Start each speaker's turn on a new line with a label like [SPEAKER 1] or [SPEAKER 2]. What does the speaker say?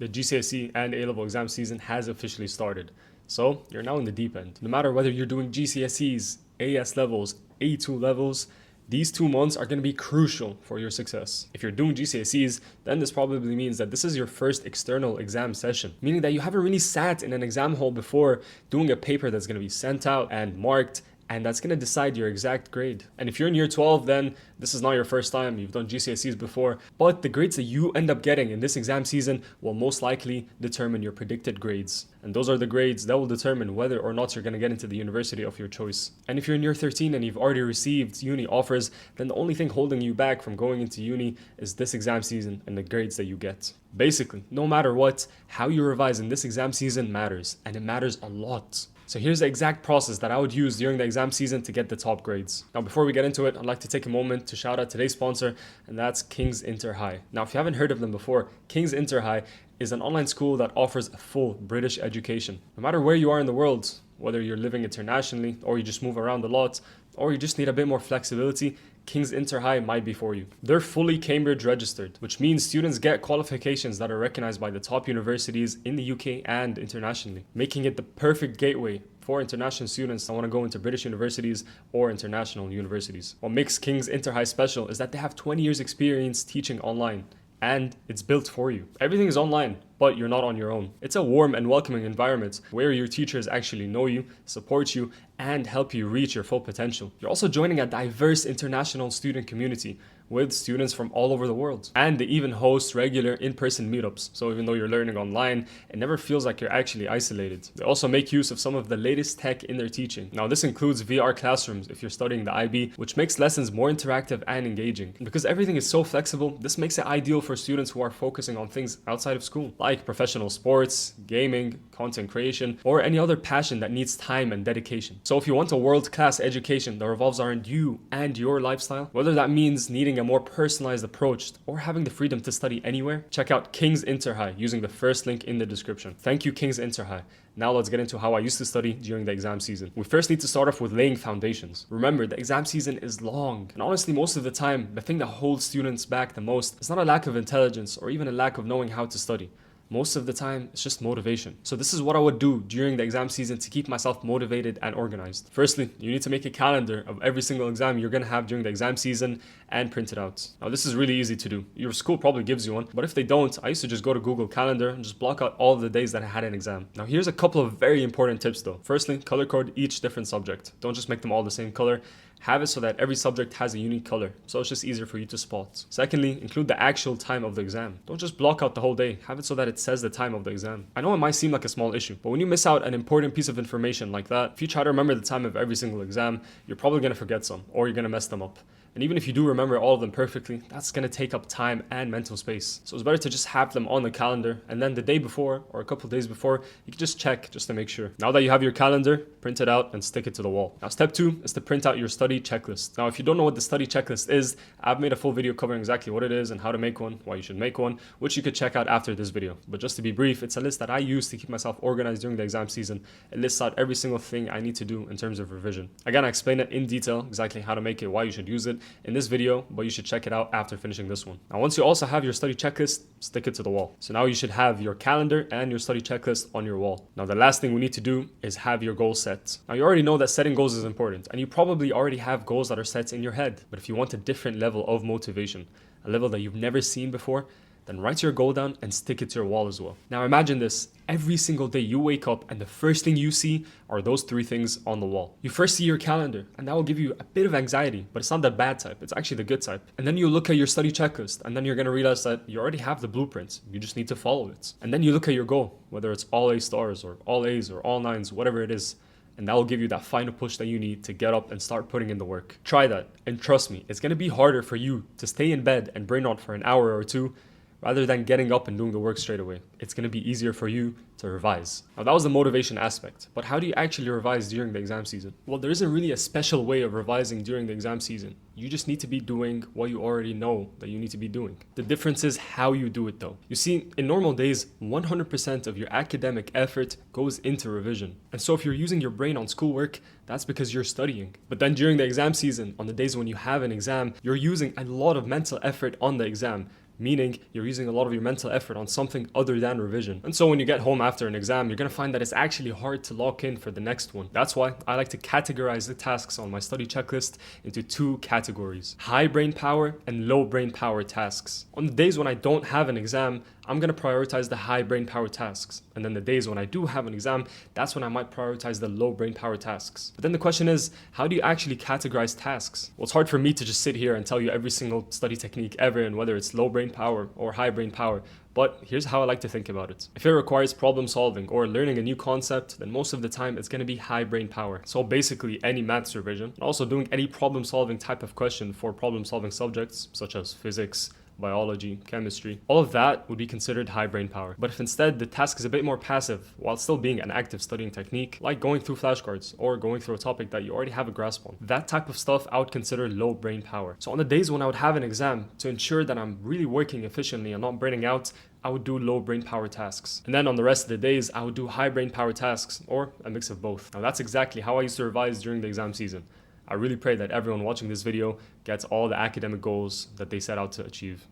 [SPEAKER 1] The GCSE and A-level exam season has officially started. So you're now in the deep end. No matter whether you're doing GCSEs, AS levels, A2 levels, these 2 months are going to be crucial for your success. If you're doing GCSEs, then this probably means that this is your first external exam session, meaning that you haven't really sat in an exam hall before doing a paper that's going to be sent out and marked, and that's going to decide your exact grade. And if you're in year 12, then this is not your first time. You've done GCSEs before, but the grades that you end up getting in this exam season will most likely determine your predicted grades. And those are the grades that will determine whether or not you're going to get into the university of your choice. And if you're in year 13 and you've already received uni offers, then the only thing holding you back from going into uni is this exam season and the grades that you get. Basically, no matter what, how you revise in this exam season matters, and it matters a lot. So here's the exact process that I would use during the exam season to get the top grades. Now, before we get into it, I'd like to take a moment to shout out today's sponsor, and that's King's Inter High. Now, if you haven't heard of them before, King's Inter High is an online school that offers a full British education. No matter where you are in the world, whether you're living internationally or you just move around a lot, or you just need a bit more flexibility, King's Inter High might be for you. They're fully Cambridge registered, which means students get qualifications that are recognized by the top universities in the UK and internationally, making it the perfect gateway for international students that want to go into British universities or international universities. What makes King's Inter High special is that they have 20 years experience teaching online, and it's built for you. Everything is online, but you're not on your own. It's a warm and welcoming environment where your teachers actually know you, support you, and help you reach your full potential. You're also joining a diverse international student community with students from all over the world. And they even host regular in-person meetups. So even though you're learning online, it never feels like you're actually isolated. They also make use of some of the latest tech in their teaching. Now, this includes VR classrooms if you're studying the IB, which makes lessons more interactive and engaging. And because everything is so flexible, this makes it ideal for students who are focusing on things outside of school, like professional sports, gaming, content creation, or any other passion that needs time and dedication. So if you want a world-class education that revolves around you and your lifestyle, whether that means needing a more personalized approach or having the freedom to study anywhere, check out King's Inter High using the first link in the description. Thank you, King's Inter High. Now let's get into how I used to study during the exam season. We first need to start off with laying foundations. Remember, the exam season is long, and honestly, most of the time, the thing that holds students back the most is not a lack of intelligence or even a lack of knowing how to study. Most of the time, it's just motivation. So this is what I would do during the exam season to keep myself motivated and organized. Firstly, you need to make a calendar of every single exam you're gonna have during the exam season and print it out. Now, this is really easy to do. Your school probably gives you one, but if they don't, I used to just go to Google Calendar and just block out all of the days that I had an exam. Now, here's a couple of very important tips though. Firstly, color code each different subject. Don't just make them all the same color. Have it so that every subject has a unique color, so it's just easier for you to spot. Secondly, include the actual time of the exam. Don't just block out the whole day. Have it so that it says the time of the exam. I know it might seem like a small issue, but when you miss out an important piece of information like that, if you try to remember the time of every single exam, you're probably going to forget some, or you're going to mess them up. And even if you do remember all of them perfectly, that's going to take up time and mental space. So it's better to just have them on the calendar, and then the day before or a couple of days before, you can just check just to make sure. Now that you have your calendar, print it out and stick it to the wall. Now, step 2 is to print out your study checklist. Now, if you don't know what the study checklist is, I've made a full video covering exactly what it is and how to make one, why you should make one, which you could check out after this video. But just to be brief, it's a list that I use to keep myself organized during the exam season. It lists out every single thing I need to do in terms of revision. Again, I explain it in detail, exactly how to make it, why you should use it in this video, but you should check it out after finishing this one. Now, once you also have your study checklist, stick it to the wall. So now you should have your calendar and your study checklist on your wall. Now, the last thing we need to do is have your goals set. Now, you already know that setting goals is important, and you probably already have goals that are set in your head. But if you want a different level of motivation, a level that you've never seen before, then write your goal down and stick it to your wall as well. Now imagine this, every single day you wake up and the first thing you see are those 3 things on the wall. You first see your calendar, and that will give you a bit of anxiety, but it's not the bad type, it's actually the good type. And then you look at your study checklist, and then you're gonna realize that you already have the blueprint, you just need to follow it. And then you look at your goal, whether it's all A stars or all A's or all 9s, whatever it is, and that will give you that final push that you need to get up and start putting in the work. Try that, and trust me, it's gonna be harder for you to stay in bed and brain rot for an hour or 2 rather than getting up and doing the work straight away. It's going to be easier for you to revise. Now, that was the motivation aspect, but how do you actually revise during the exam season? Well, there isn't really a special way of revising during the exam season. You just need to be doing what you already know that you need to be doing. The difference is how you do it though. You see, in normal days, 100% of your academic effort goes into revision. And so if you're using your brain on schoolwork, that's because you're studying. But then during the exam season, on the days when you have an exam, you're using a lot of mental effort on the exam, meaning you're using a lot of your mental effort on something other than revision. And so when you get home after an exam, you're going to find that it's actually hard to lock in for the next one. That's why I like to categorize the tasks on my study checklist into two categories: high brain power and low brain power tasks. On the days when I don't have an exam, I'm going to prioritize the high brain power tasks. And then the days when I do have an exam, that's when I might prioritize the low brain power tasks. But then the question is, how do you actually categorize tasks? Well, it's hard for me to just sit here and tell you every single study technique ever and whether it's low brain power or high brain power. But here's how I like to think about it. If it requires problem solving or learning a new concept, then most of the time it's going to be high brain power. So basically any maths revision, and also doing any problem solving type of question for problem solving subjects such as physics, biology, chemistry, all of that would be considered high brain power. But if instead the task is a bit more passive while still being an active studying technique, like going through flashcards or going through a topic that you already have a grasp on, that type of stuff I would consider low brain power. So on the days when I would have an exam, to ensure that I'm really working efficiently and not burning out, I would do low brain power tasks. And then on the rest of the days, I would do high brain power tasks, or a mix of both. Now that's exactly how I used to revise during the exam season. I really pray that everyone watching this video gets all the academic goals that they set out to achieve.